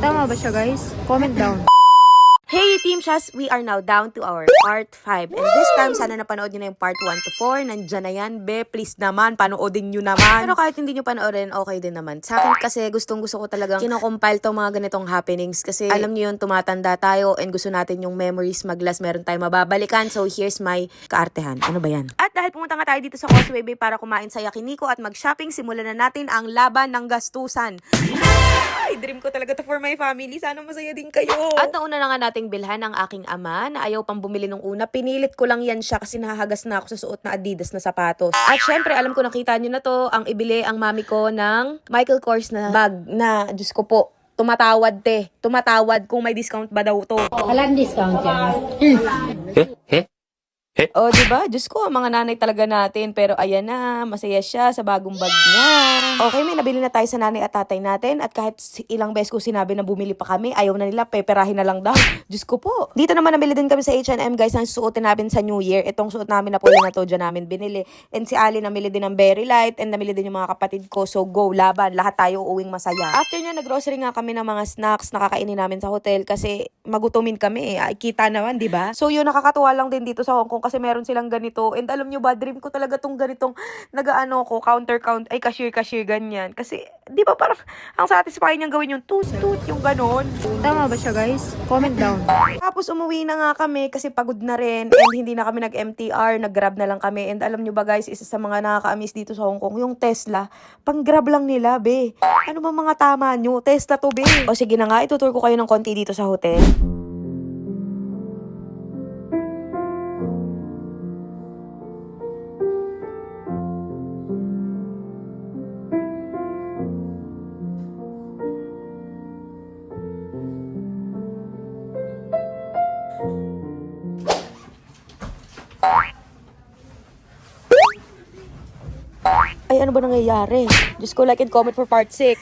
Tama ba siya, guys? Comment down. Hey Team Shas, we are now down to our part 5. And this time, sana napanood nyo na yung part 1 to 4. Nandyan na yan, be. Please naman, panoodin nyo naman. Pero kahit hindi nyo panoorin, okay din naman. Sa akin kasi, gustong-gusto ko talagang kinocompile tong mga ganitong happenings. Kasi alam nyo yun, tumatanda tayo and gusto natin yung memories maglas. Meron tayong mababalikan. So here's my kaartehan. Ano ba yan? At dahil pumunta nga tayo dito sa Causeway Bay para kumain sa Yakiniku at mag-shopping, simulan na natin ang laban ng gastusan. Ay, dream ko talaga to for my family. Sana masaya din kayo. At nauna na nga nating bilhan ang aking ama na ayaw pang bumili nung una. Pinilit ko lang yan siya kasi nahahagas na ako sa suot na Adidas na sapatos. At syempre, alam ko nakita nyo na to, ang ibili ang mami ko ng Michael Kors na bag na, Diyos ko po, tumatawad te. Tumatawad kung may discount ba daw to. Walang discount yan. Oh, di ba? Diyos ko, ang mga nanay talaga natin. Pero ayan na, masaya siya sa bagong bag niya. Okay, may nabili na tayo sa nanay at tatay natin. At kahit ilang beses ko sinabi na bumili pa kami, ayaw na nila, peperahin na lang daw. Diyos ko po. Dito naman nabili din kami sa H&M, guys, ang suotin namin sa New Year. Itong suot namin na pula na to, dyan namin binili. And si Ali namili din ng Very Light. And namili din yung mga kapatid ko. So go, laban. Lahat tayo uuwing masaya. After nyo, nag-grocery nga kami ng mga snacks na kakainin namin sa hotel. Kasi magutumin kami. Ay, kita naman, di ba? So yun, nakakatuwa lang din dito sa Hong Kong kasi meron silang ganito. And alam nyo ba, dream ko talaga tong ganitong nag-ano ko, ay cashier ganyan. Kasi, di ba parang ang satisfying niyang gawin yung toot, yung ganon. Tama ba siya, guys? Comment down. Tapos umuwi na nga kami kasi pagod na rin and hindi na kami nag-MTR, nag-grab na lang kami. And alam nyo ba guys, isa sa mga nakaka-miss dito sa Hong Kong, yung Tesla, pang-grab lang nila, be. Ano ba mga tama nyo? Tesla to, be. O sige na nga, itutur ko kayo ng konti dito sa hotel. Ay, ano ba nangyayari? Diyos ko, like and comment for part 6.